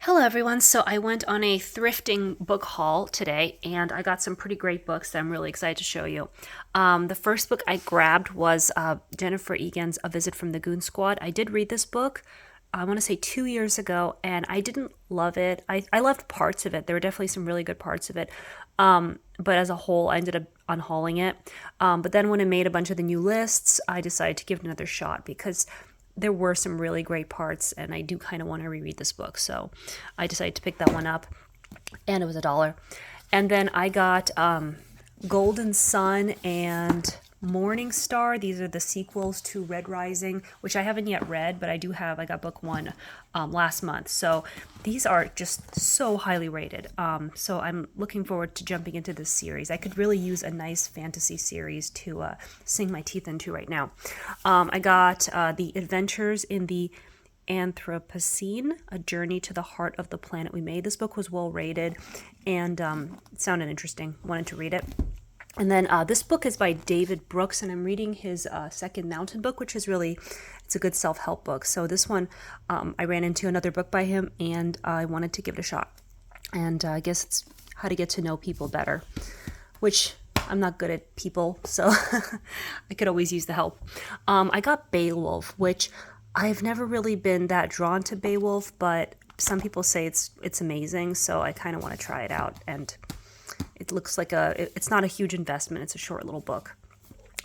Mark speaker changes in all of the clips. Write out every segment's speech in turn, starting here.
Speaker 1: Hello, everyone. So I went on a thrifting book haul today, and I got some pretty great books that I'm really excited to show you. The first book I grabbed was Jennifer Egan's A Visit from the Goon Squad. I did read this book, I want to say 2 years ago, and I didn't love it. I loved parts of it. There were definitely some really good parts of it. But as a whole, I ended up unhauling it. But then when it made a bunch of the new lists, I decided to give it another shot because there were some really great parts, and I do kind of want to reread this book. So I decided to pick that one up, and it was $1. And then I got Golden Sun and Morning Star. These are the sequels to Red Rising, which I haven't yet read, but I do have. I got book one last month. So these are just so highly rated. So I'm looking forward to jumping into this series. I could really use a nice fantasy series to sink my teeth into right now. I got The Adventures in the Anthropocene, A Journey to the Heart of the Planet We Made. This book was well rated and it sounded interesting. Wanted to read it. And then this book is by David Brooks, and I'm reading his second Mountain book, which is really, it's a good self-help book. So this one, I ran into another book by him, and I wanted to give it a shot. And I guess it's how to get to know people better, which I'm not good at people, so I could always use the help. I got Beowulf, which I've never really been that drawn to Beowulf, but some people say it's amazing, so I kind of want to try it out. And it looks like it's not a huge investment. It's a short little book.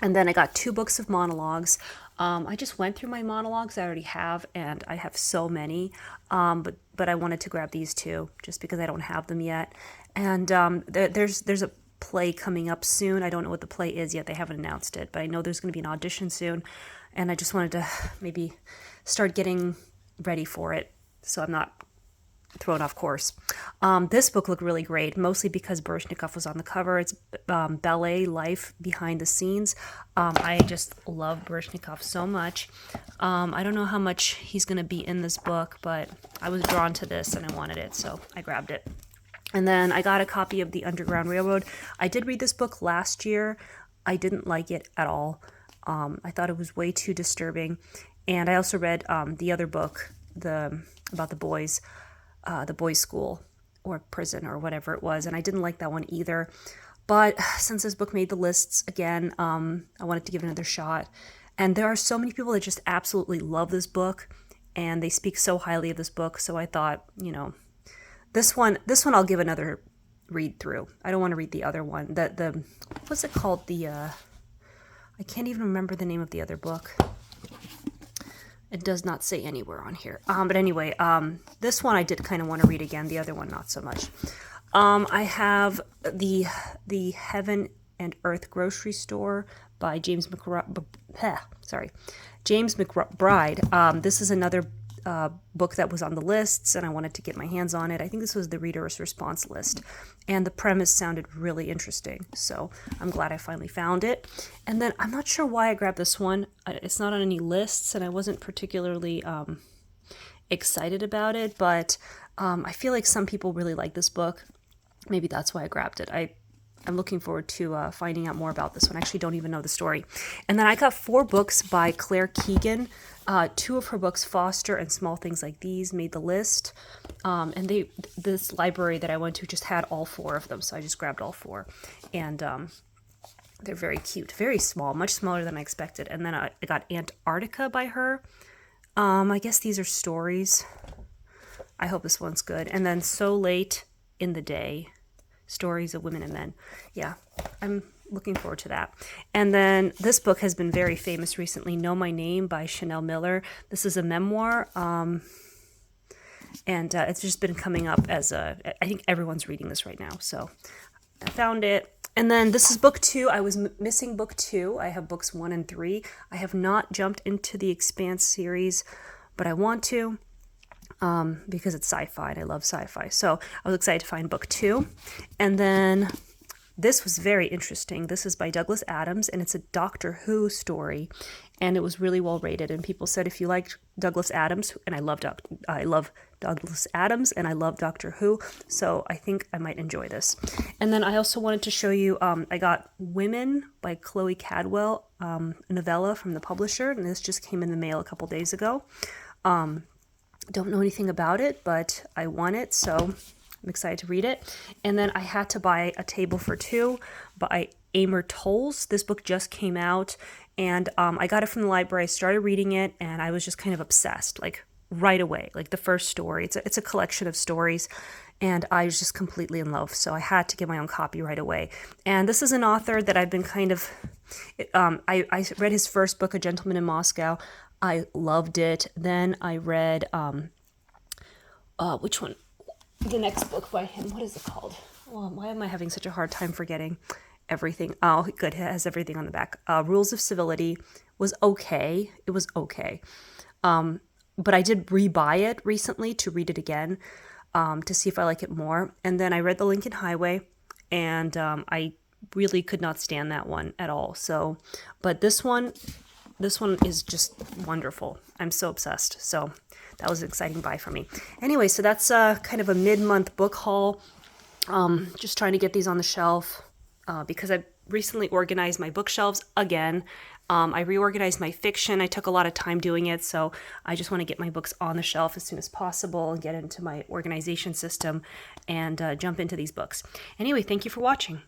Speaker 1: And then I got 2 books of monologues. I just went through my monologues I already have, and I have so many. But I wanted to grab these 2 just because I don't have them yet. And there's a play coming up soon. I don't know what the play is yet. They haven't announced it, but I know there's going to be an audition soon. And I just wanted to maybe start getting ready for it, so I'm not thrown off course. This book looked really great, mostly because Baryshnikov was on the cover. It's ballet life behind the scenes. I just love Baryshnikov so much. I don't know how much he's going to be in this book, but I was drawn to this and I wanted it, so I grabbed it. And then I got a copy of The Underground Railroad. I did read this book last year. I didn't like it at all. I thought it was way too disturbing. And I also read the other book, about the boys school or prison or whatever it was, and I didn't like that one either. But since this book made the lists again, I wanted to give it another shot. And there are so many people that just absolutely love this book, and they speak so highly of this book. So I thought, this one I'll give another read through. I don't want to read the other one. The what's it called? I can't even remember the name of the other book. It does not say anywhere on here. But anyway, this one I did kind of want to read again. The other one, not so much. I have the Heaven and Earth Grocery Store by James McBride. This is another book that was on the lists, and I wanted to get my hands on it. I think this was the reader's response list, and the premise sounded really interesting, so I'm glad I finally found it. And then I'm not sure why I grabbed this one. It's not on any lists, and I wasn't particularly excited about it, but I feel like some people really like this book. Maybe that's why I grabbed it. I'm looking forward to finding out more about this one. I actually don't even know the story. And then I got 4 books by Claire Keegan. 2 of her books, Foster and Small Things Like These, made the list. And this library that I went to just had all 4 of them, so I just grabbed all 4. And they're very cute, very small, much smaller than I expected. And then I got Antarctica by her. I guess these are stories. I hope this one's good. And then So Late in the Day, Stories of Women and Men. Yeah, I'm looking forward to that. And then this book has been very famous recently, Know My Name by Chanel Miller. This is a memoir, and it's just been coming up I think everyone's reading this right now, so I found it. And then this is book 2. I was missing book 2. I have books 1 and 3. I have not jumped into the Expanse series, but I want to. Because it's sci-fi and I love sci-fi. So I was excited to find book 2. And then this was very interesting. This is by Douglas Adams, and it's a Doctor Who story. And it was really well rated. And people said if you liked Douglas Adams, and I love Douglas Adams, and I love Doctor Who, so I think I might enjoy this. And then I also wanted to show you, I got Women by Chloe Cadwell, a novella from the publisher, and this just came in the mail a couple days ago. Don't know anything about it, but I want it, so I'm excited to read it. And then I had to buy A Table for Two by Amor Towles. This book just came out, and I got it from the library. I started reading it, and I was just kind of obsessed, like right away. Like the first story, it's a collection of stories, and I was just completely in love. So I had to get my own copy right away. And this is an author that I've been kind of. I read his first book, A Gentleman in Moscow. I loved it. Then I read which one? The next book by him. What is it called? Well, why am I having such a hard time forgetting everything? Oh, good. It has everything on the back. Rules of Civility was okay. It was okay. But I did rebuy it recently to read it again, to see if I like it more. And then I read The Lincoln Highway, and I really could not stand that one at all. So, but this one is just wonderful. I'm so obsessed. So that was an exciting buy for me. Anyway, so that's kind of a mid-month book haul. Just trying to get these on the shelf because I recently organized my bookshelves again. I reorganized my fiction. I took a lot of time doing it, so I just want to get my books on the shelf as soon as possible and get into my organization system and jump into these books. Anyway, thank you for watching.